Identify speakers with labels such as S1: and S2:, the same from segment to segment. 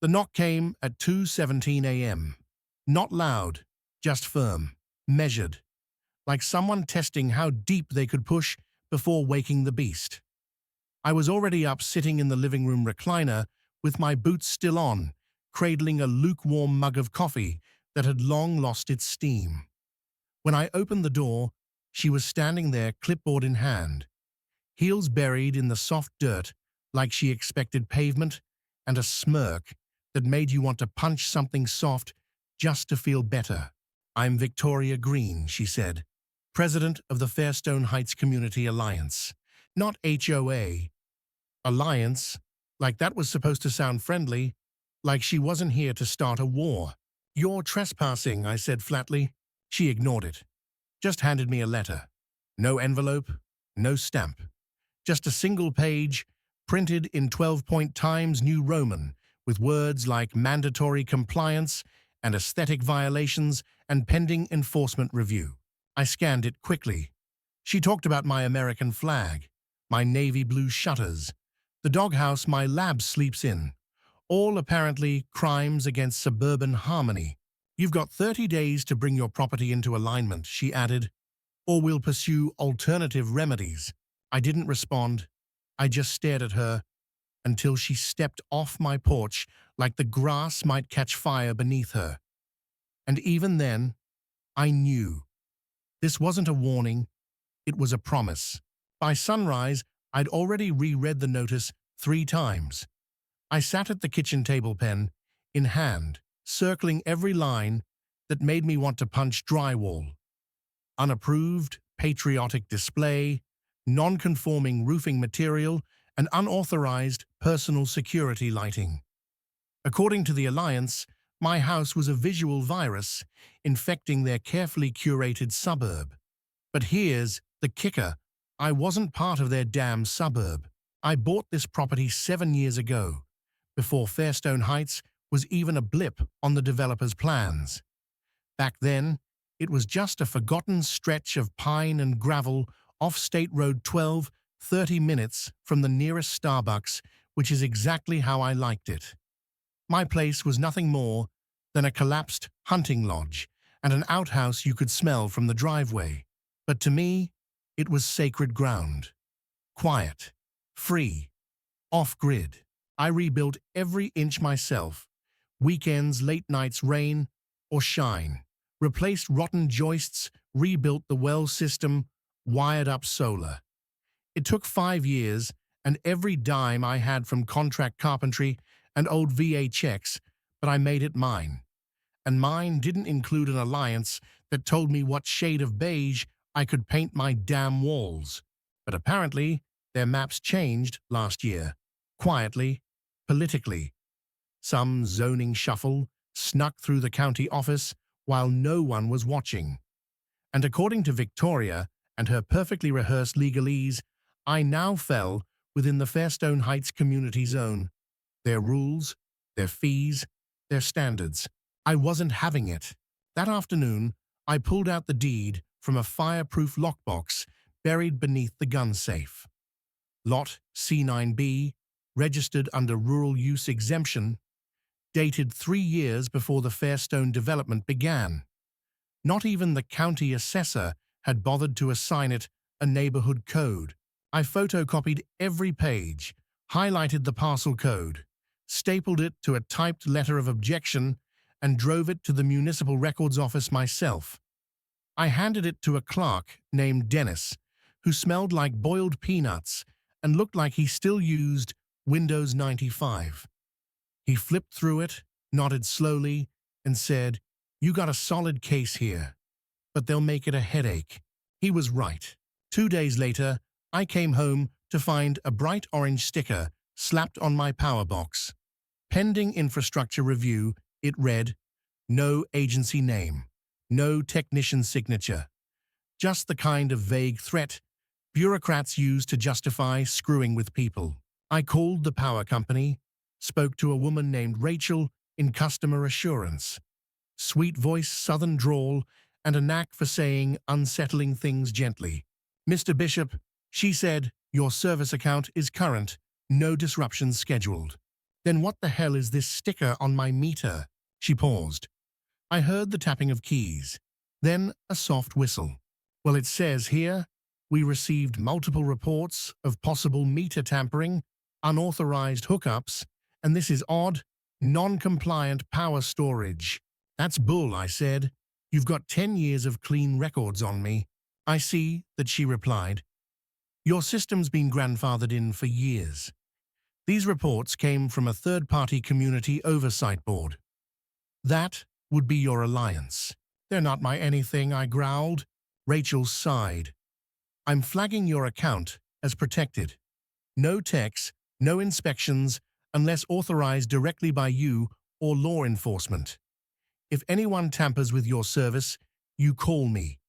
S1: The knock came at 2:17 a.m. Not loud, just firm, measured, like someone testing how deep they could push before waking the beast. I was already up sitting in the living room recliner with my boots still on, cradling a lukewarm mug of coffee that had long lost its steam. When I opened the door, she was standing there, clipboard in hand, heels buried in the soft dirt like she expected pavement, and a smirk that made you want to punch something soft just to feel better. "I'm Victoria Green," she said, president of the Fairstone Heights Community Alliance. Not HOA. Alliance, like that was supposed to sound friendly, like she wasn't here to start a war. "You're trespassing," I said flatly. She ignored it. Just handed me a letter. No envelope, no stamp. Just a single page, printed in 12-point Times New Roman, with words like mandatory compliance and aesthetic violations and pending enforcement review. I scanned it quickly. She talked about my American flag, my navy blue shutters, the doghouse my lab sleeps in, all apparently crimes against suburban harmony. "You've got 30 days to bring your property into alignment," she added, "or we'll pursue alternative remedies." I didn't respond. I just stared at her until she stepped off my porch like the grass might catch fire beneath her. And even then, I knew. This wasn't a warning, it was a promise. By sunrise, I'd already reread the notice 3 times. I sat at the kitchen table, pen in hand, circling every line that made me want to punch drywall. Unapproved, patriotic display, non-conforming roofing material, and unauthorized personal security lighting. According to the Alliance, my house was a visual virus infecting their carefully curated suburb. But here's the kicker. I wasn't part of their damn suburb. I bought this property 7 years ago, before Fairstone Heights was even a blip on the developer's plans. Back then, it was just a forgotten stretch of pine and gravel off State Road 12, 30 minutes from the nearest Starbucks, which is exactly how I liked it. My place was nothing more than a collapsed hunting lodge and an outhouse you could smell from the driveway. But to me, it was sacred ground. Quiet, free, off-grid. I rebuilt every inch myself. Weekends, late nights, rain or shine. Replaced rotten joists, rebuilt the well system, wired up solar. It took 5 years, and every dime I had from contract carpentry and old VA checks, but I made it mine. And mine didn't include an alliance that told me what shade of beige I could paint my damn walls. But apparently, their maps changed last year. Quietly, politically. Some zoning shuffle snuck through the county office while no one was watching. And according to Victoria and her perfectly rehearsed legalese, I now fell within the Fairstone Heights community zone. Their rules, their fees, their standards. I wasn't having it. That afternoon, I pulled out the deed from a fireproof lockbox buried beneath the gun safe. Lot C9B, registered under rural use exemption, dated 3 years before the Fairstone development began. Not even the county assessor had bothered to assign it a neighborhood code. I photocopied every page, highlighted the parcel code, stapled it to a typed letter of objection, and drove it to the municipal records office myself. I handed it to a clerk named Dennis, who smelled like boiled peanuts and looked like he still used Windows 95. He flipped through it, nodded slowly, and said, "You got a solid case here, but they'll make it a headache." He was right. 2 days later, I came home to find a bright orange sticker slapped on my power box. Pending infrastructure review, it read, "No agency name, no technician signature." Just the kind of vague threat bureaucrats use to justify screwing with people. I called the power company, spoke to a woman named Rachel in customer assurance. Sweet voice, southern drawl, and a knack for saying unsettling things gently. "Mr. Bishop," she said, "your service account is current, no disruptions scheduled." Then what the hell is this sticker on my meter? She paused. I heard the tapping of keys. Then a soft whistle. Well, it says here, we received multiple reports of possible meter tampering, unauthorized hookups, and this is odd, non-compliant power storage. That's bull, I said. You've got 10 years of clean records on me. I see that she replied. Your system's been grandfathered in for years. These reports came from a third-party community oversight board. That would be your alliance. They're not my anything, I growled. Rachel sighed. I'm flagging your account as protected. No techs, no inspections, unless authorized directly by you or law enforcement. If anyone tampers with your service, you call me,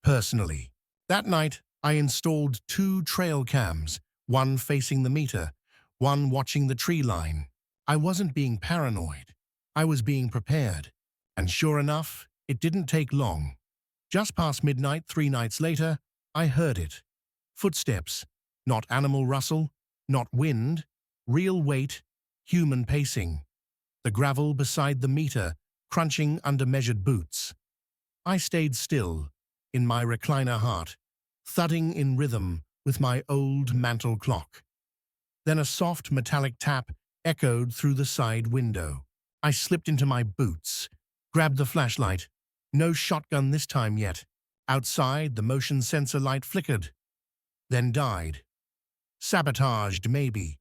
S1: personally. That night, I installed 2 trail cams, one facing the meter, one watching the tree line. I wasn't being paranoid. I was being prepared. And sure enough, it didn't take long. Just past midnight 3 nights later, I heard it. Footsteps, not animal rustle, not wind, real weight, human pacing. The gravel beside the meter, crunching under measured boots. I stayed still, in my recliner heart, thudding in rhythm with my old mantel clock. Then a soft metallic tap echoed through the side window. I slipped into my boots, grabbed the flashlight. No shotgun this time yet. Outside, the motion sensor light flickered, then died. Sabotaged, maybe.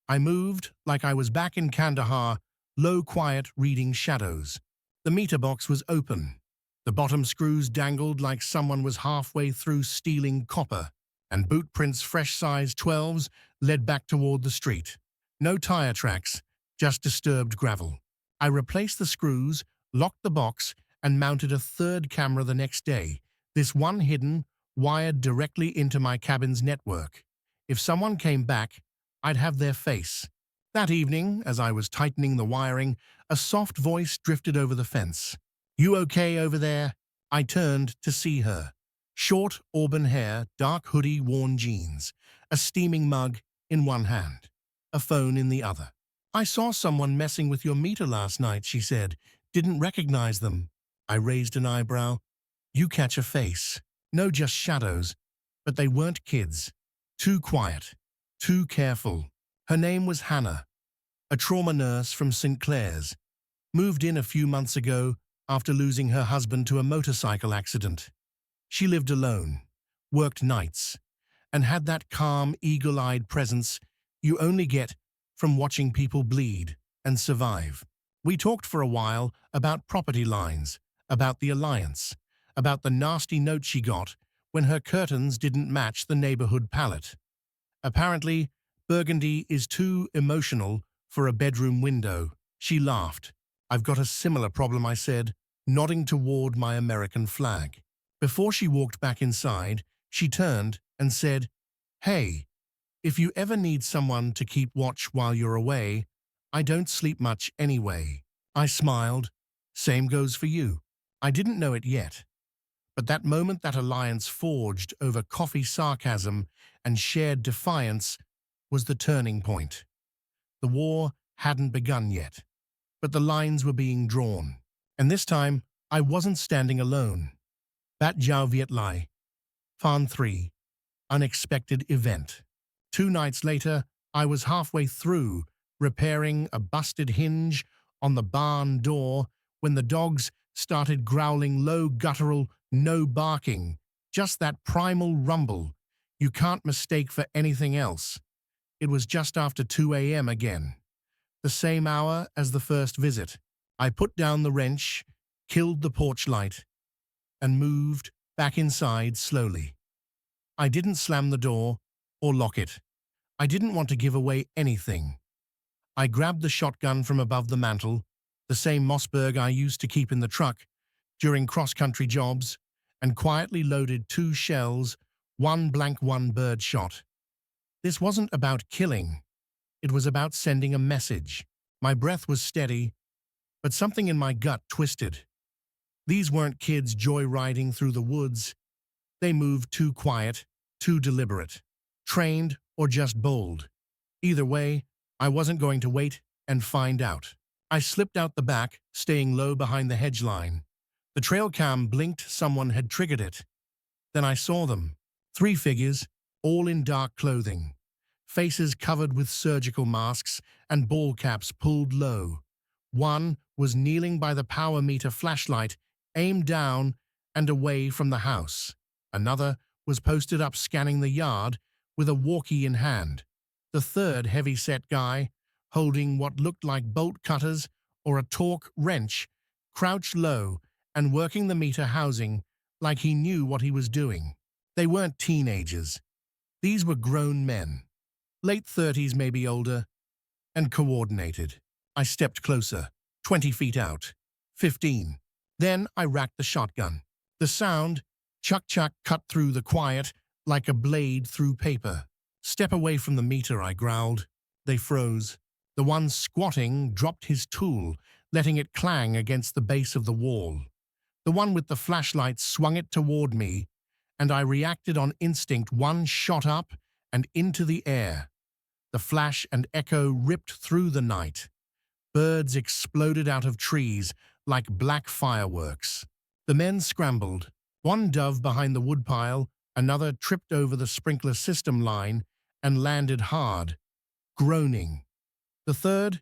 S1: I moved like I was back in Kandahar, low quiet reading shadows. The meter box was open. The bottom screws dangled like someone was halfway through stealing copper, and boot prints fresh size 12s led back toward the street. No tire tracks, just disturbed gravel. I replaced the screws, locked the box, and mounted a third camera the next day, this one hidden, wired directly into my cabin's network. If someone came back, I'd have their face. That evening, as I was tightening the wiring, a soft voice drifted over the fence. You okay over there? I turned to see her. Short auburn hair, dark hoodie, worn jeans, a steaming mug in one hand, a phone in the other. I saw someone messing with your meter last night, she said. Didn't recognize them. I raised an eyebrow. You catch a face. No, just shadows. But they weren't kids. Too quiet. Too careful. Her name was Hannah, a trauma nurse from St. Clair's. Moved in a few months ago after losing her husband to a motorcycle accident. She lived alone, worked nights, and had that calm, eagle-eyed presence you only get from watching people bleed and survive. We talked for a while about property lines, about the alliance, about the nasty note she got when her curtains didn't match the neighborhood palette. Apparently, burgundy is too emotional for a bedroom window. She laughed. I've got a similar problem, I said, nodding toward my American flag. Before she walked back inside, she turned and said, Hey, if you ever need someone to keep watch while you're away, I don't sleep much anyway. I smiled. Same goes for you. I didn't know it yet. But that moment that alliance forged over coffee sarcasm and shared defiance was the turning point. The war hadn't begun yet, but the lines were being drawn. And this time, I wasn't standing alone. Bat Jiao Viet Lai. Fan 3. Unexpected event. 2 nights later, I was halfway through, repairing a busted hinge on the barn door when the dogs started growling low guttural, no barking, just that primal rumble you can't mistake for anything else. It was just after 2 a.m. again, the same hour as the first visit. I put down the wrench, killed the porch light, and moved back inside slowly. I didn't slam the door or lock it. I didn't want to give away anything. I grabbed the shotgun from above the mantel, the same Mossberg I used to keep in the truck during cross-country jobs, and quietly loaded 2 shells, 1 blank 1 bird shot. This wasn't about killing. It was about sending a message. My breath was steady, but something in my gut twisted. These weren't kids joyriding through the woods. They moved too quiet, too deliberate, trained or just bold. Either way, I wasn't going to wait and find out. I slipped out the back, staying low behind the hedge line. The trail cam blinked someone had triggered it. Then I saw them. 3 figures, all in dark clothing. Faces covered with surgical masks and ball caps pulled low. One was kneeling by the power meter flashlight, aimed down and away from the house. Another was posted up scanning the yard with a walkie in hand. The third heavy-set guy, holding what looked like bolt cutters or a torque wrench, crouched low and working the meter housing like he knew what he was doing. They weren't teenagers. These were grown men, late 30s, maybe older, and coordinated. I stepped closer, 20 feet out, 15. Then I racked the shotgun. The sound, chuck-chuck, cut through the quiet like a blade through paper. Step away from the meter, I growled. They froze. The one squatting dropped his tool, letting it clang against the base of the wall. The one with the flashlight swung it toward me, and I reacted on instinct. One shot up and into the air. The flash and echo ripped through the night. Birds exploded out of trees like black fireworks. The men scrambled. One dove behind the woodpile, another tripped over the sprinkler system line and landed hard, groaning. The third,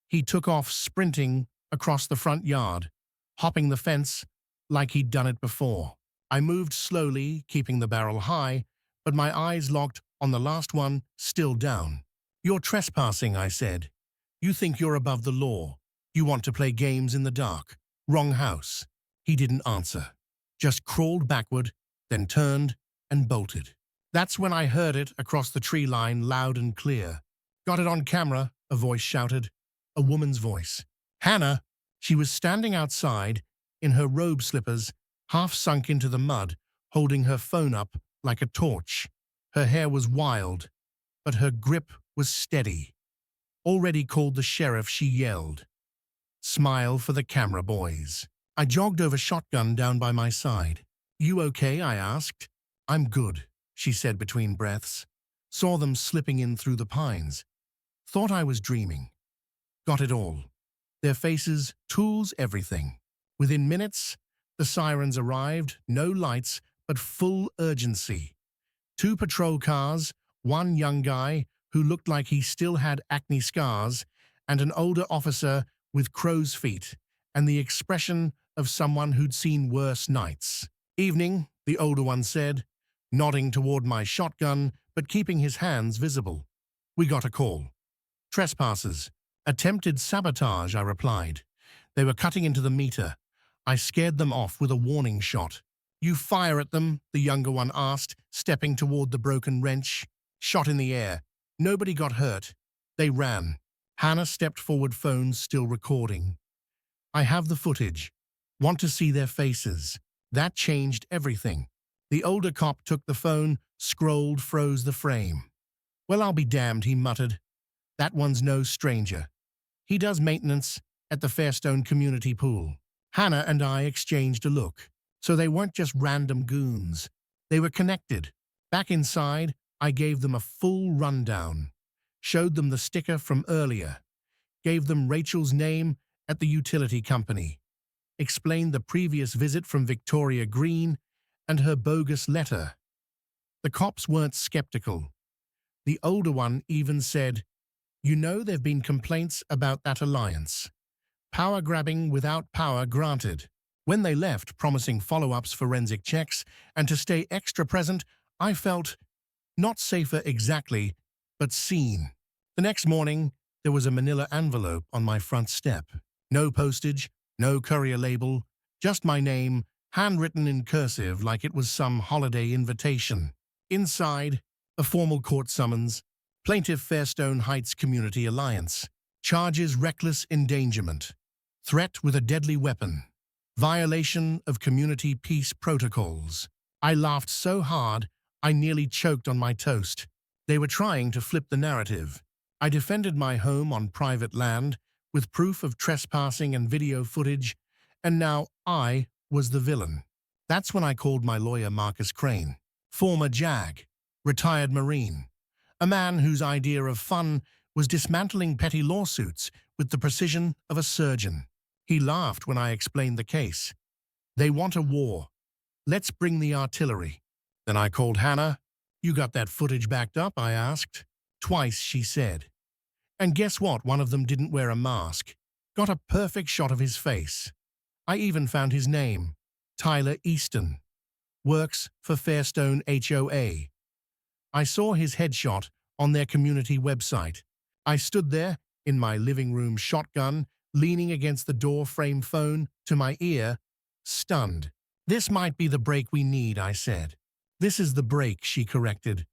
S1: he took off sprinting across the front yard, hopping the fence like he'd done it before. I moved slowly, keeping the barrel high, but my eyes locked on the last one, still down. "You're trespassing," I said. "You think you're above the law. You want to play games in the dark. Wrong house." He didn't answer, just crawled backward, then turned and bolted. That's when I heard it across the tree line, loud and clear. "Got it on camera," a voice shouted. A woman's voice. Hannah. She was standing outside, in her robe slippers, half sunk into the mud, holding her phone up like a torch. Her hair was wild, but her grip was steady. "Already called the sheriff," she yelled. "Smile for the camera, boys." I jogged over, shotgun down by my side. "You okay?" I asked. "I'm good," she said between breaths. Saw them slipping in through the pines. Thought I was dreaming. Got it all. Their faces, tools, everything. Within minutes, the sirens arrived, no lights, but full urgency. 2 patrol cars, one young guy who looked like he still had acne scars, and an older officer with crow's feet, and the expression of someone who'd seen worse nights. "Evening," the older one said, nodding toward my shotgun, but keeping his hands visible. "We got a call. Trespassers. Attempted sabotage," I replied. "They were cutting into the meter. I scared them off with a warning shot." "You fire at them?" the younger one asked, stepping toward the broken wrench. "Shot in the air. Nobody got hurt. They ran." Hannah stepped forward, phone still recording. "I have the footage. Want to see their faces." That changed everything. The older cop took the phone, scrolled, froze the frame. "Well, I'll be damned," he muttered. "That one's no stranger. He does maintenance at the Fairstone community pool." Hannah and I exchanged a look. So they weren't just random goons. They were connected. Back inside, I gave them a full rundown. Showed them the sticker from earlier. Gave them Rachel's name at the utility company. Explained the previous visit from Victoria Green and her bogus letter. The cops weren't skeptical. The older one even said, "You know, there've been complaints about that alliance. Power grabbing without power granted." When they left, promising follow-ups, forensic checks, and to stay extra present, I felt not safer exactly, but seen. The next morning, there was a manila envelope on my front step. No postage, no courier label, just my name, handwritten in cursive like it was some holiday invitation. Inside, a formal court summons. Plaintiff, Fairstone Heights Community Alliance. Charges: reckless endangerment. Threat with a deadly weapon. Violation of community peace protocols. I laughed so hard, I nearly choked on my toast. They were trying to flip the narrative. I defended my home on private land, with proof of trespassing and video footage, and now I was the villain. That's when I called my lawyer, Marcus Crane, former JAG, retired Marine, a man whose idea of fun was dismantling petty lawsuits with the precision of a surgeon. He laughed when I explained the case. They want a war. Let's bring the artillery. Then I called Hannah. You got that footage backed up? I asked. Twice, she said. And guess what? One of them didn't wear a mask. Got a perfect shot of his face. I even found his name. Tyler Easton. Works for Fairstone HOA. I saw his headshot on their community website. I stood there in my living room, shotgun, leaning against the door frame, phone to my ear, stunned. This might be the break we need, I said. This is the break, she corrected.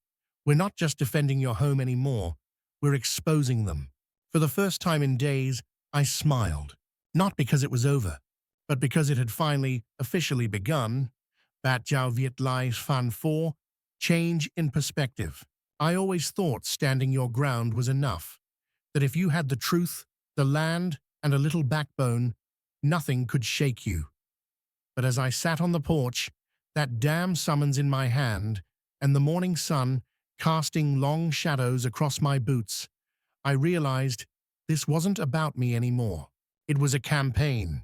S1: We're not just defending your home anymore. We're exposing them. For the first time in days, I smiled. Not because it was over, but because it had finally, officially begun. Bat Jiao Viet Lai Fan 4, change in perspective. I always thought standing your ground was enough. That if you had the truth, the land, and a little backbone, nothing could shake you. But as I sat on the porch, that damn summons in my hand, and the morning sun casting long shadows across my boots, I realized this wasn't about me anymore. It was a campaign,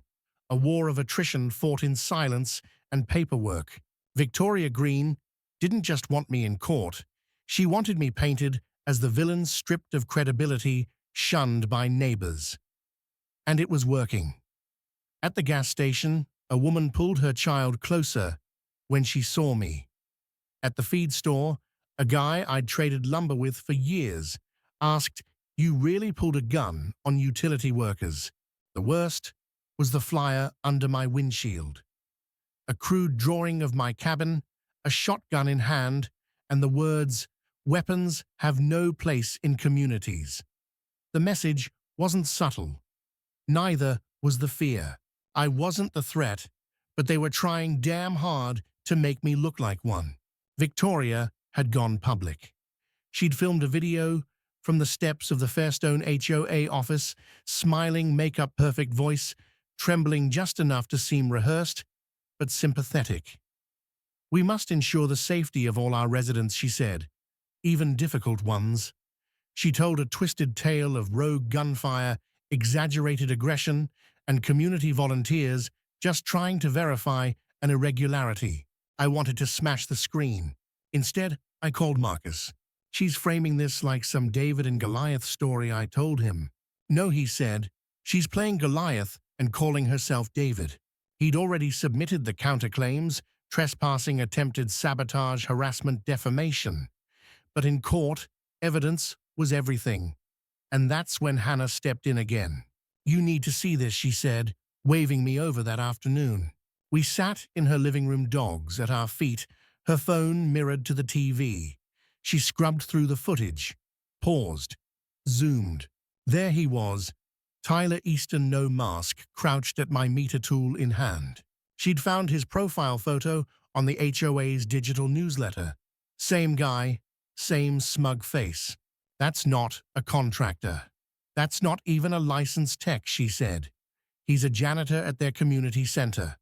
S1: a war of attrition fought in silence and paperwork. Victoria Green didn't just want me in court. She wanted me painted as the villain stripped of credibility, shunned by neighbors. And it was working. At the gas station, a woman pulled her child closer when she saw me. At the feed store, a guy I'd traded lumber with for years asked, "You really pulled a gun on utility workers?" The worst was the flyer under my windshield. A crude drawing of my cabin, a shotgun in hand, and the words, "Weapons have no place in communities." The message wasn't subtle. Neither was the fear. I wasn't the threat, but they were trying damn hard to make me look like one. Victoria had gone public. She'd filmed a video from the steps of the Fairstone HOA office, smiling, makeup-perfect voice, trembling just enough to seem rehearsed, but sympathetic. "We must ensure the safety of all our residents," she said, "even difficult ones." She told a twisted tale of rogue gunfire, exaggerated aggression, and community volunteers just trying to verify an irregularity. I wanted to smash the screen. Instead, I called Marcus. "She's framing this like some David and Goliath story," I told him. "No," he said. "She's playing Goliath and calling herself David." He'd already submitted the counterclaims: trespassing, attempted sabotage, harassment, defamation. But in court, evidence was everything. And that's when Hannah stepped in again. "You need to see this," she said, waving me over that afternoon. We sat in her living room, dogs at our feet, her phone mirrored to the TV. She scrubbed through the footage, paused, zoomed. There he was, Tyler Easton, no mask, crouched at my meter tool in hand. She'd found his profile photo on the HOA's digital newsletter. Same guy, same smug face. "That's not a contractor. That's not even a licensed tech," she said. "He's a janitor at their community center.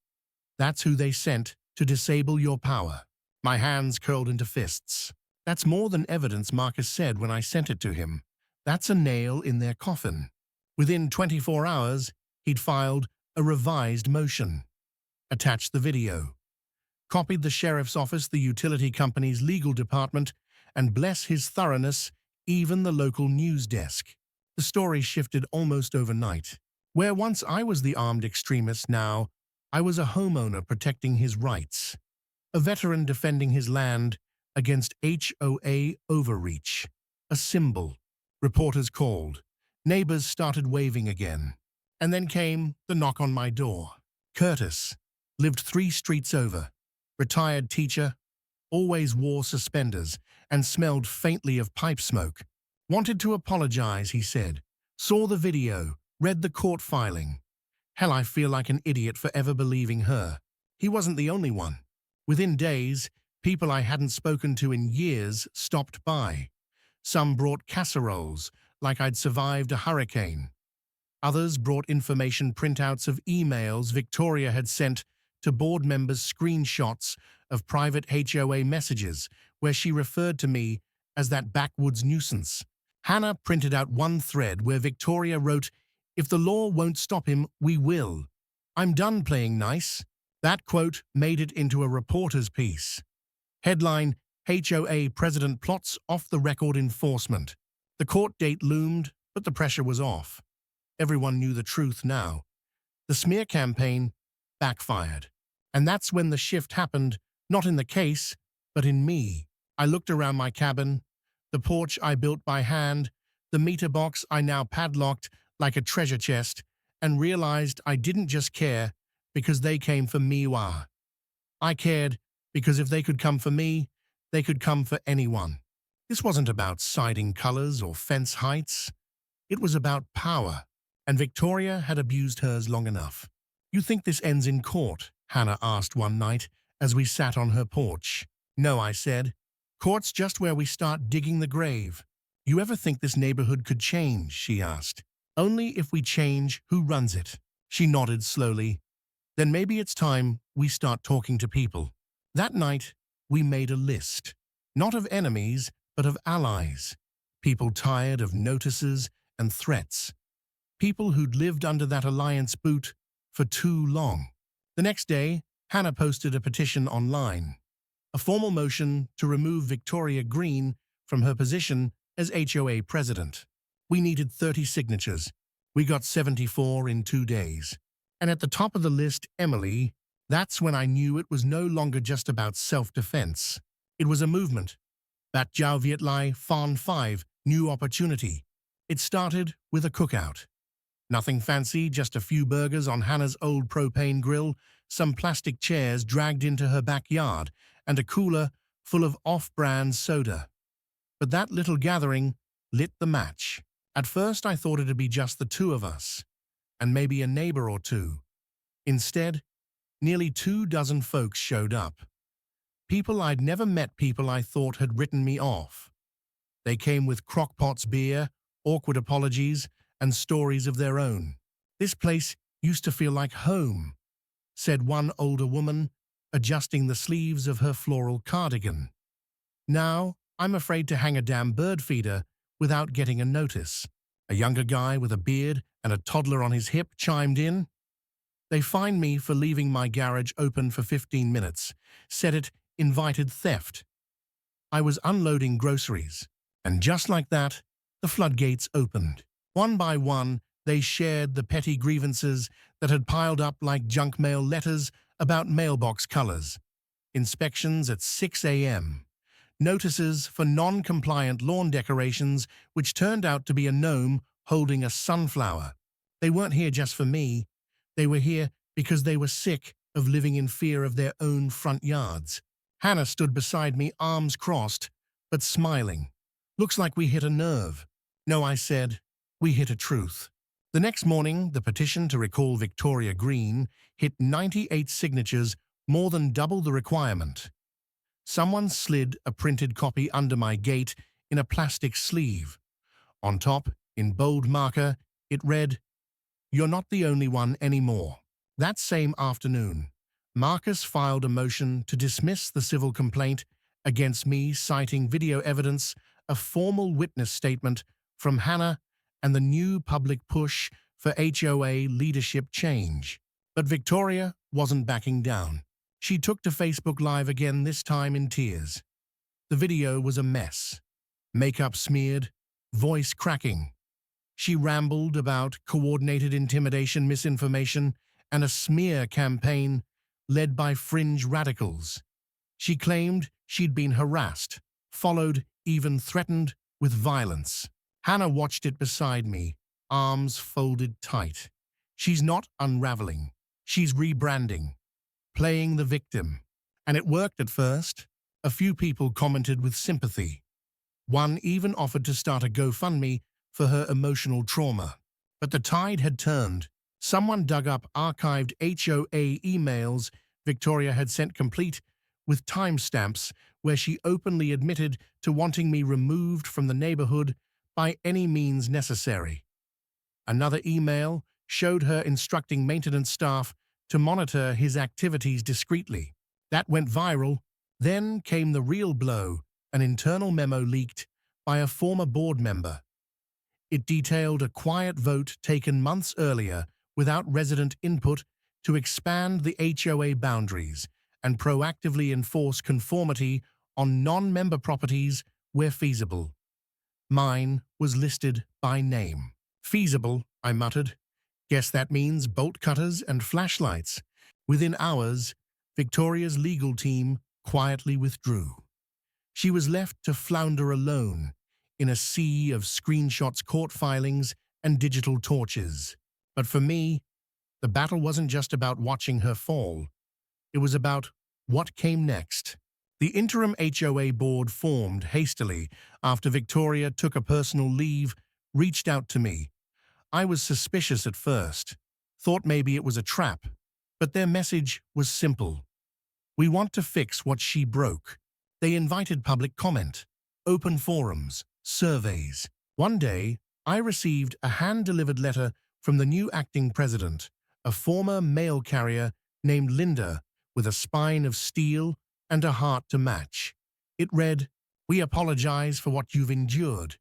S1: That's who they sent to disable your power." My hands curled into fists. "That's more than evidence," Marcus said when I sent it to him. "That's a nail in their coffin." Within 24 hours, he'd filed a revised motion, attached the video, copied the sheriff's office, the utility company's legal department, and bless his thoroughness, even the local news desk. The story shifted almost overnight. Where once I was the armed extremist, now I was a homeowner protecting his rights, a veteran defending his land against HOA overreach. A symbol. Reporters called. Neighbors started waving again. And then came the knock on my door. Curtis lived 3 streets over. Retired teacher, always wore suspenders and smelled faintly of pipe smoke. "Wanted to apologize," he said. "Saw the video, read the court filing. Hell, I feel like an idiot for ever believing her." He wasn't the only one. Within days, people I hadn't spoken to in years stopped by. Some brought casseroles, like I'd survived a hurricane. Others brought information printouts of emails Victoria had sent to board members, screenshots of private HOA messages where she referred to me as that backwoods nuisance. Hannah printed out one thread where Victoria wrote, "If the law won't stop him, we will. I'm done playing nice." That quote made it into a reporter's piece. Headline, HOA President Plots Off-the-Record Enforcement. The court date loomed, but the pressure was off. Everyone knew the truth now. The smear campaign backfired. And that's when the shift happened, not in the case, but in me. I looked around my cabin, the porch I built by hand, the meter box I now padlocked like a treasure chest, and realized I didn't just care because they came for me. I cared because if they could come for me, they could come for anyone. This wasn't about siding colors or fence heights. It was about power, and Victoria had abused hers long enough. "You think this ends in court?" Hannah asked one night as we sat on her porch. "No," I said. "Court's just where we start digging the grave." "You ever think this neighborhood could change?" she asked. "Only if we change who runs it." She nodded slowly. "Then maybe it's time we start talking to people." That night, we made a list. Not of enemies, but of allies. People tired of notices and threats. People who'd lived under that alliance boot for too long. The next day, Hannah posted a petition online. A formal motion to remove Victoria Green from her position as HOA president. We needed 30 signatures. We got 74 in 2 days. And at the top of the list, Emily. That's when I knew it was no longer just about self-defense. It was a movement. Bat Jiao Viet Lai Fan 5, new opportunity. It started with a cookout. Nothing fancy, just a few burgers on Hannah's old propane grill, some plastic chairs dragged into her backyard, and a cooler full of off-brand soda. But that little gathering lit the match. At first I thought it'd be just the two of us, and maybe a neighbor or two. Instead, nearly 24 folks showed up. People I'd never met, people I thought had written me off. They came with crockpots beer, awkward apologies, and stories of their own. "This place used to feel like home," said one older woman, adjusting the sleeves of her floral cardigan. "Now, I'm afraid to hang a damn bird feeder without getting a notice." A younger guy with a beard and a toddler on his hip chimed in. "They fined me for leaving my garage open for 15 minutes, said it invited theft. I was unloading groceries." And just like that, the floodgates opened. One by one, they shared the petty grievances that had piled up like junk mail letters about mailbox colors. Inspections at 6 a.m. Notices for non-compliant lawn decorations, which turned out to be a gnome holding a sunflower. They weren't here just for me. They were here because they were sick of living in fear of their own front yards. Hannah stood beside me, arms crossed, but smiling. "Looks like we hit a nerve." "No," I said. "We hit a truth." The next morning, the petition to recall Victoria Green hit 98 signatures, more than double the requirement. Someone slid a printed copy under my gate in a plastic sleeve. On top, in bold marker, it read, "You're not the only one anymore." That same afternoon, Marcus filed a motion to dismiss the civil complaint against me, citing video evidence, a formal witness statement from Hannah, and the new public push for HOA leadership change. But Victoria wasn't backing down. She took to Facebook Live again, this time in tears. The video was a mess. Makeup smeared, voice cracking. She rambled about coordinated intimidation, misinformation, and a smear campaign led by fringe radicals. She claimed she'd been harassed, followed, even threatened with violence. Hannah watched it beside me, arms folded tight. She's not unraveling. She's rebranding, playing the victim. And it worked at first. A few people commented with sympathy. One even offered to start a GoFundMe for her emotional trauma. But the tide had turned. Someone dug up archived HOA emails Victoria had sent, complete with timestamps, where she openly admitted to wanting me removed from the neighborhood by any means necessary. Another email showed her instructing maintenance staff to monitor his activities discreetly. That went viral. Then came the real blow, an internal memo leaked by a former board member. It detailed a quiet vote taken months earlier without resident input to expand the HOA boundaries and proactively enforce conformity on non-member properties where feasible. Mine was listed by name. Feasible, I muttered. Guess that means bolt cutters and flashlights. Within hours, Victoria's legal team quietly withdrew. She was left to flounder alone in a sea of screenshots, court filings, and digital torches. But for me, the battle wasn't just about watching her fall. It was about what came next. The interim HOA board formed hastily after Victoria took a personal leave, reached out to me. I was suspicious at first, thought maybe it was a trap, but their message was simple. We want to fix what she broke. They invited public comment, open forums, surveys. One day, I received a hand-delivered letter from the new acting president, a former mail carrier named Linda, with a spine of steel and a heart to match. It read, "We apologize for what you've endured.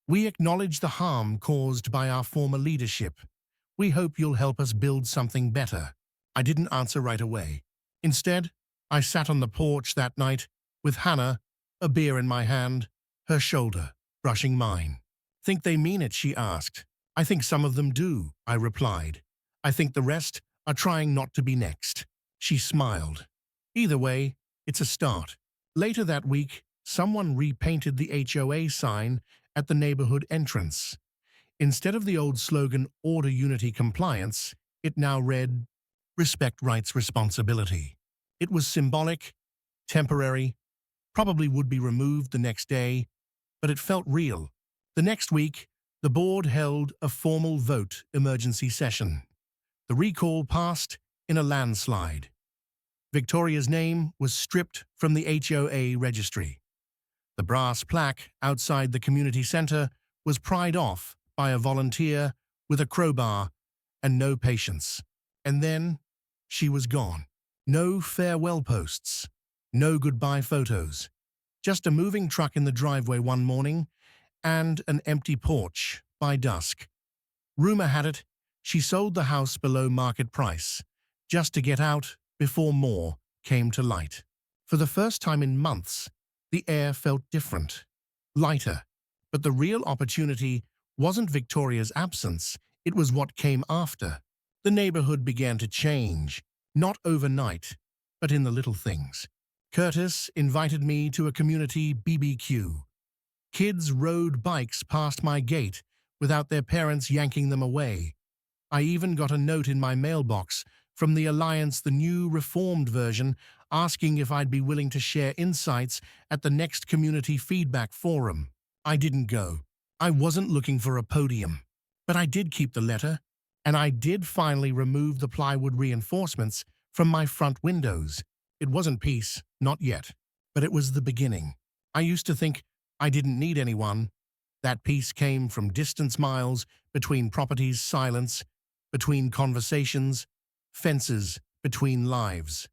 S1: We acknowledge the harm caused by our former leadership. We hope you'll help us build something better." I didn't answer right away. Instead, I sat on the porch that night with Hannah, a beer in my hand, her shoulder brushing mine. "Think they mean it?" she asked. "I think some of them do," I replied. "I think the rest are trying not to be next." She smiled. "Either way, it's a start." Later that week, someone repainted the HOA sign at the neighborhood entrance. Instead of the old slogan, "Order, Unity, Compliance," it now read, "Respect, Rights, Responsibility." It was symbolic, temporary, probably would be removed the next day, but it felt real. The next week, the board held a formal vote emergency session. The recall passed in a landslide. Victoria's name was stripped from the HOA registry. The brass plaque outside the community center was pried off by a volunteer with a crowbar and no patience. And then she was gone. No farewell posts, no goodbye photos, just a moving truck in the driveway one morning and an empty porch by dusk. Rumor had it she sold the house below market price, just to get out before more came to light. For the first time in months, the air felt different, lighter. But the real opportunity wasn't Victoria's absence, it was what came after. The neighborhood began to change, not overnight, but in the little things. Curtis invited me to a community BBQ. Kids rode bikes past my gate without their parents yanking them away. I even got a note in my mailbox from the Alliance, the new reformed version, asking if I'd be willing to share insights at the next community feedback forum. I didn't go. I wasn't looking for a podium. But I did keep the letter, and I did finally remove the plywood reinforcements from my front windows. It wasn't peace, not yet, but it was the beginning. I used to think I didn't need anyone. That peace came from distance miles between properties, silence between conversations, fences between lives.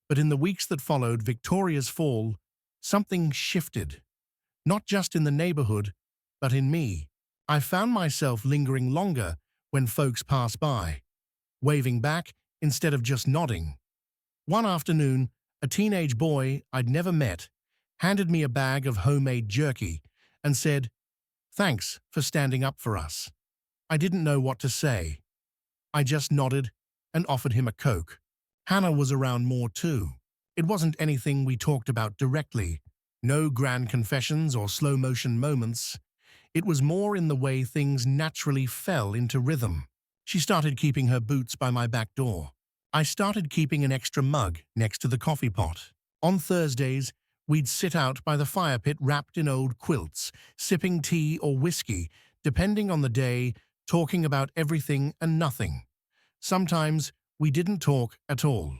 S1: But in the weeks that followed Victoria's fall, something shifted. Not just in the neighborhood, but in me. I found myself lingering longer when folks passed by, waving back instead of just nodding. One afternoon, a teenage boy I'd never met handed me a bag of homemade jerky and said, "Thanks for standing up for us." I didn't know what to say. I just nodded and offered him a Coke. Hannah was around more too. It wasn't anything we talked about directly, no grand confessions or slow-motion moments. It was more in the way things naturally fell into rhythm. She started keeping her boots by my back door. I started keeping an extra mug next to the coffee pot. On Thursdays, we'd sit out by the fire pit wrapped in old quilts, sipping tea or whiskey, depending on the day, talking about everything and nothing. Sometimes we didn't talk at all.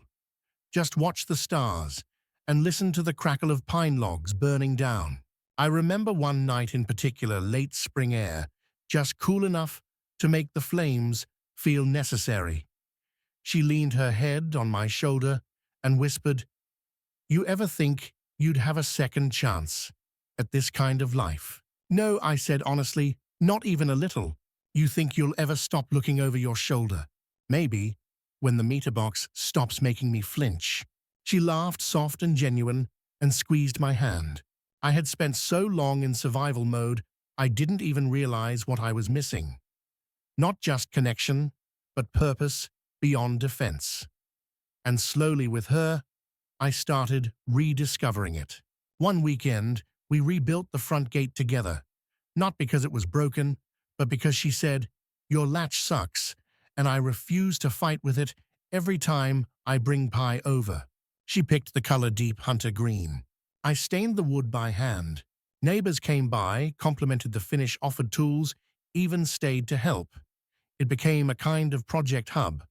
S1: Just watch the stars and listen to the crackle of pine logs burning down. I remember one night in particular, late spring air, just cool enough to make the flames feel necessary. She leaned her head on my shoulder and whispered, "You ever think you'd have a second chance at this kind of life?" "No," I said honestly, Not even a little. You think you'll ever stop looking over your shoulder. Maybe, when the meter box stops making me flinch. She laughed soft and genuine and squeezed my hand. I had spent so long in survival mode, I didn't even realize what I was missing. Not just connection, but purpose beyond defense. And slowly with her, I started rediscovering it. One weekend, we rebuilt the front gate together, not because it was broken, but because she said, "Your latch sucks," and I refuse to fight with it every time I bring pie over. She picked the color deep hunter green. I stained the wood by hand. Neighbors came by, complimented the finish, offered tools, even stayed to help. It became a kind of project hub.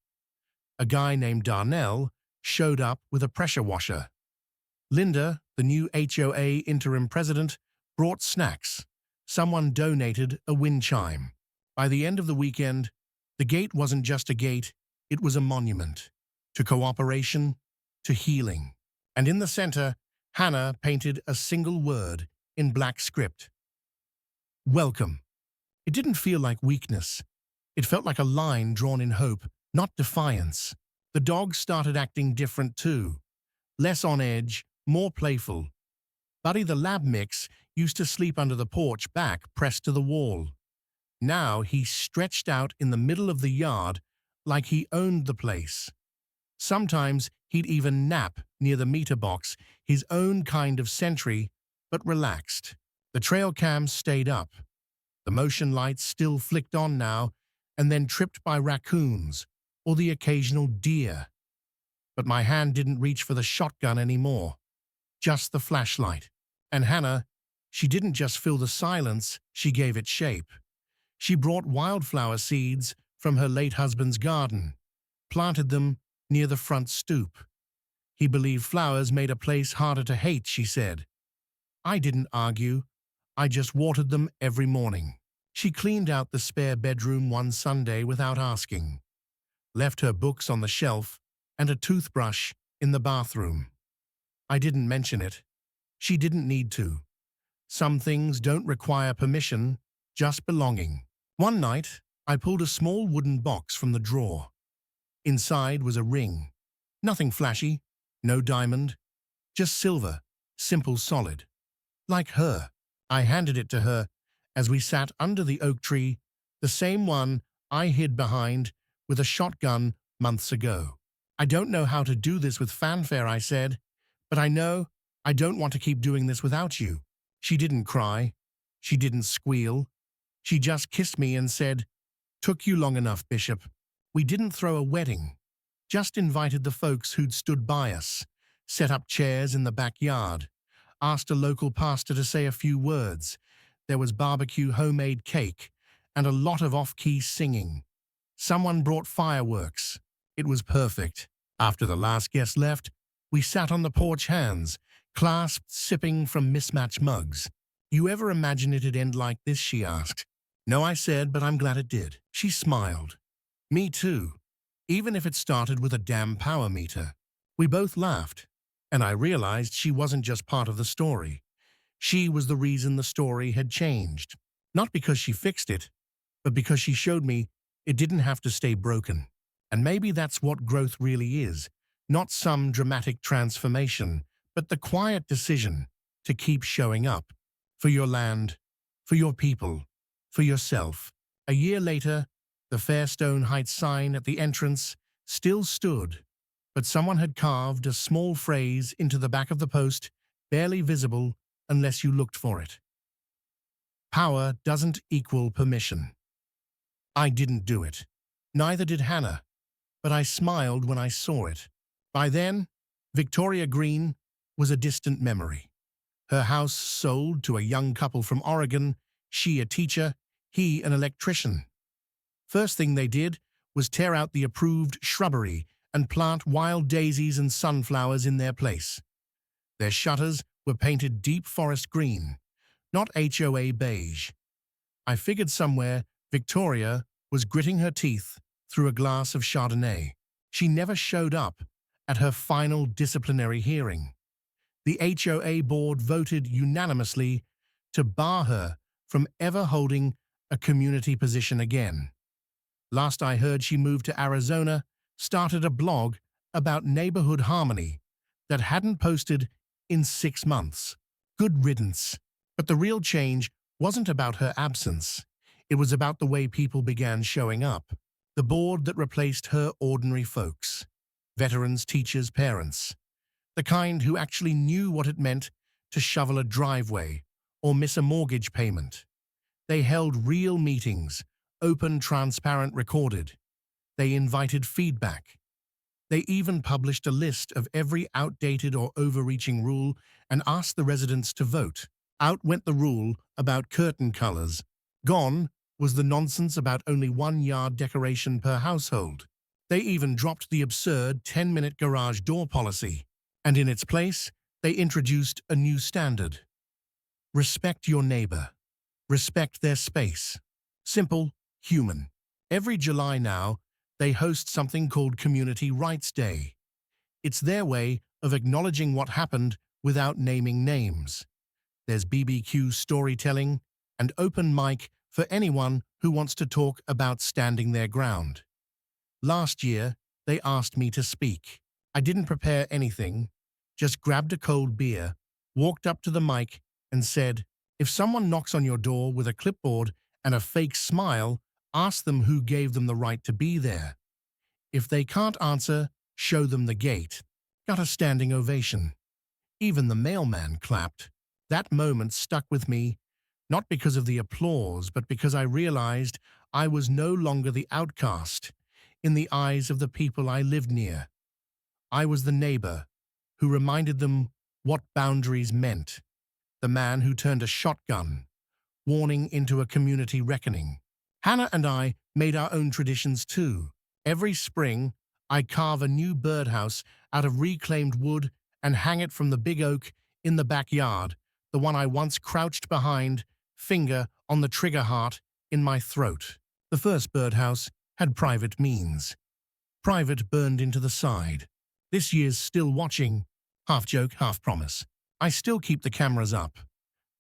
S1: A guy named Darnell showed up with a pressure washer. Linda, the new HOA interim president, brought snacks. Someone donated a wind chime. By the end of the weekend, the gate wasn't just a gate, it was a monument. To cooperation, to healing. And in the center, Hannah painted a single word in black script. Welcome. It didn't feel like weakness. It felt like a line drawn in hope, not defiance. The dogs started acting different too. Less on edge, more playful. Buddy the lab mix used to sleep under the porch, back pressed to the wall. Now he stretched out in the middle of the yard like he owned the place. Sometimes he'd even nap near the meter box, his own kind of sentry, but relaxed. The trail cams stayed up. The motion lights still flicked on now, and then tripped by raccoons or the occasional deer. But my hand didn't reach for the shotgun anymore, just the flashlight. And Hannah, she didn't just fill the silence, she gave it shape. She brought wildflower seeds from her late husband's garden, planted them near the front stoop. He believed flowers made a place harder to hate, she said. I didn't argue. I just watered them every morning. She cleaned out the spare bedroom one Sunday without asking, left her books on the shelf and a toothbrush in the bathroom. I didn't mention it. She didn't need to. Some things don't require permission, just belonging. One night, I pulled a small wooden box from the drawer. Inside was a ring. Nothing flashy, no diamond, just silver, simple, solid. Like her. I handed it to her as we sat under the oak tree, the same one I hid behind with a shotgun months ago. I don't know how to do this with fanfare, I said, but I know I don't want to keep doing this without you. She didn't cry. She didn't squeal. She just kissed me and said, "Took you long enough, Bishop." We didn't throw a wedding, just invited the folks who'd stood by us, set up chairs in the backyard, asked a local pastor to say a few words. There was barbecue, homemade cake, and a lot of off-key singing. Someone brought fireworks. It was perfect. After the last guest left, we sat on the porch, hands clasped, sipping from mismatched mugs. You ever imagine it'd end like this, she asked. No, I said, but I'm glad it did. She smiled. Me too. Even if it started with a damn power meter. We both laughed, and I realized she wasn't just part of the story. She was the reason the story had changed. Not because she fixed it, but because she showed me it didn't have to stay broken. And maybe that's what growth really is. Not some dramatic transformation, but the quiet decision to keep showing up. For your land, for your people, for yourself. A year later, the Fairstone Heights sign at the entrance still stood, but someone had carved a small phrase into the back of the post, barely visible unless you looked for it. Power doesn't equal permission. I didn't do it. Neither did Hannah, but I smiled when I saw it. By then, Victoria Green was a distant memory. Her house sold to a young couple from Oregon, she a teacher, he an electrician. First thing they did was tear out the approved shrubbery and plant wild daisies and sunflowers in their place. Their shutters were painted deep forest green, not HOA beige. I figured somewhere Victoria was gritting her teeth through a glass of Chardonnay. She never showed up at her final disciplinary hearing. The HOA board voted unanimously to bar her from ever holding a community position again. Last I heard, she moved to Arizona, started a blog about neighborhood harmony that hadn't posted in 6 months. Good riddance. But the real change wasn't about her absence. It was about the way people began showing up. The board that replaced her ordinary folks. Veterans, teachers, parents. The kind who actually knew what it meant to shovel a driveway or miss a mortgage payment. They held real meetings, open, transparent, recorded. They invited feedback. They even published a list of every outdated or overreaching rule and asked the residents to vote. Out went the rule about curtain colors. Gone was the nonsense about only 1 yard decoration per household. They even dropped the absurd 10-minute garage door policy. And in its place, they introduced a new standard. Respect your neighbor. Respect their space. Simple, human. Every July now, they host something called Community Rights Day. It's their way of acknowledging what happened without naming names. There's BBQ storytelling and open mic for anyone who wants to talk about standing their ground. Last year, they asked me to speak. I didn't prepare anything, just grabbed a cold beer, walked up to the mic, and said, if someone knocks on your door with a clipboard and a fake smile, ask them who gave them the right to be there. If they can't answer, show them the gate. Got a standing ovation. Even the mailman clapped. That moment stuck with me, not because of the applause, but because I realized I was no longer the outcast in the eyes of the people I lived near. I was the neighbor who reminded them what boundaries meant, the man who turned a shotgun, warning into a community reckoning. Hannah and I made our own traditions too. Every spring, I carve a new birdhouse out of reclaimed wood and hang it from the big oak in the backyard, the one I once crouched behind, finger on the trigger heart in my throat. The first birdhouse had private means. Private burned into the side. This year's still watching. Half joke, half promise. I still keep the cameras up.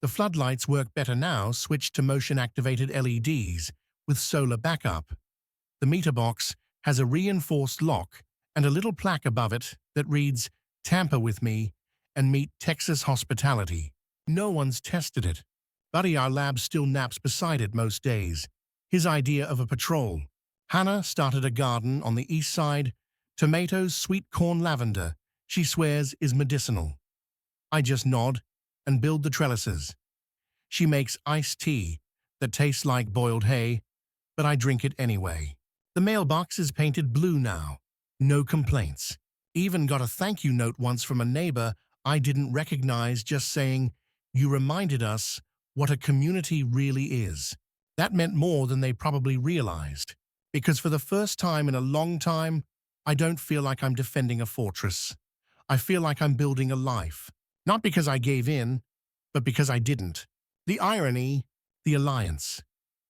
S1: The floodlights work better now, switched to motion-activated LEDs with solar backup. The meter box has a reinforced lock and a little plaque above it that reads, "Tamper with me and meet Texas hospitality." No one's tested it. Buddy, our lab, still naps beside it most days. His idea of a patrol. Hannah started a garden on the east side. Tomatoes, sweet corn, lavender. She swears is medicinal. I just nod and build the trellises. She makes iced tea that tastes like boiled hay, but I drink it anyway. The mailbox is painted blue now. No complaints. Even got a thank you note once from a neighbor I didn't recognize, just saying, "You reminded us what a community really is." That meant more than they probably realized, because for the first time in a long time, I don't feel like I'm defending a fortress. I feel like I'm building a life. Not because I gave in, but because I didn't. The irony, the alliance.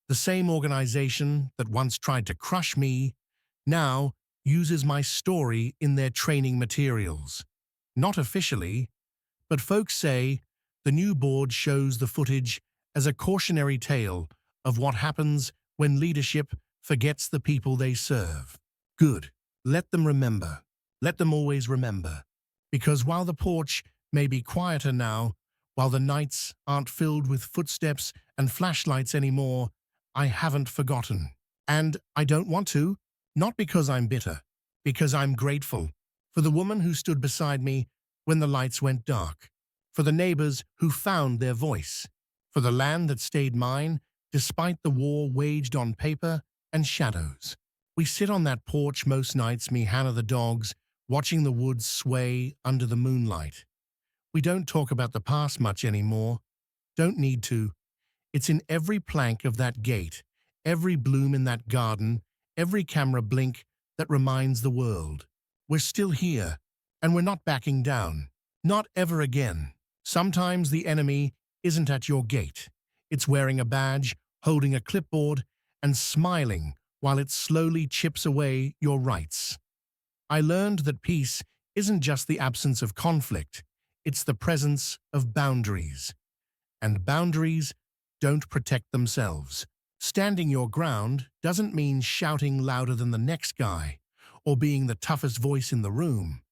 S1: The same organization that once tried to crush me now uses my story in their training materials. Not officially, but folks say the new board shows the footage as a cautionary tale of what happens when leadership forgets the people they serve. Good. Let them remember. Let them always remember. Because while the porch may be quieter now, while the nights aren't filled with footsteps and flashlights anymore, I haven't forgotten. And I don't want to, not because I'm bitter, because I'm grateful for the woman who stood beside me when the lights went dark, for the neighbors who found their voice, for the land that stayed mine despite the war waged on paper and shadows. We sit on that porch most nights, me, Hannah, the dogs, watching the woods sway under the moonlight. We don't talk about the past much anymore. Don't need to. It's in every plank of that gate, every bloom in that garden, every camera blink that reminds the world. We're still here, and we're not backing down. Not ever again. Sometimes the enemy isn't at your gate. It's wearing a badge, holding a clipboard, and smiling while it slowly chips away your rights. I learned that peace isn't just the absence of conflict, it's the presence of boundaries. And boundaries don't protect themselves. Standing your ground doesn't mean shouting louder than the next guy or being the toughest voice in the room.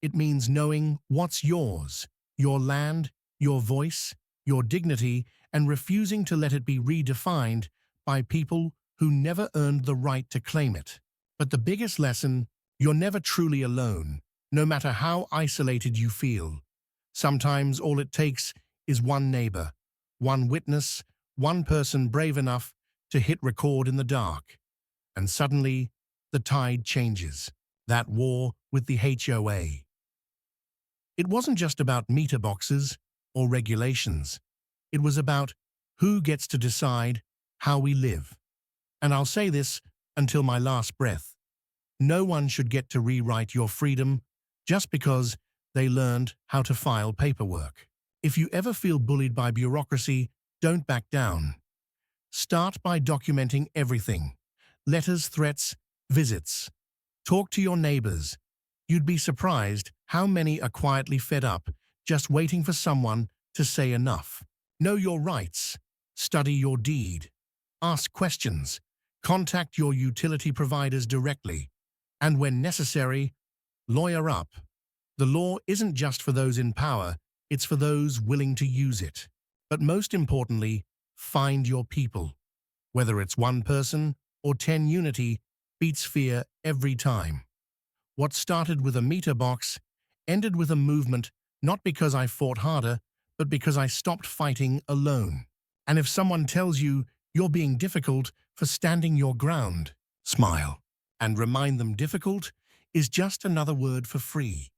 S1: It means knowing what's yours, your land, your voice, your dignity, and refusing to let it be redefined by people who never earned the right to claim it. But the biggest lesson, you're never truly alone, no matter how isolated you feel. Sometimes all it takes is one neighbor, one witness, one person brave enough to hit record in the dark. And suddenly, the tide changes. That war with the HOA. It wasn't just about meter boxes or regulations. It was about who gets to decide how we live. And I'll say this until my last breath. No one should get to rewrite your freedom just because they learned how to file paperwork. If you ever feel bullied by bureaucracy, don't back down. Start by documenting everything. Letters, threats, visits. Talk to your neighbors. You'd be surprised how many are quietly fed up, just waiting for someone to say enough. Know your rights. Study your deed. Ask questions. Contact your utility providers directly. And when necessary, lawyer up. The law isn't just for those in power, it's for those willing to use it. But most importantly, find your people. Whether it's one person or 10, unity beats fear every time. What started with a meter box ended with a movement, not because I fought harder, but because I stopped fighting alone. And if someone tells you you're being difficult for standing your ground, smile and remind them difficult is just another word for free.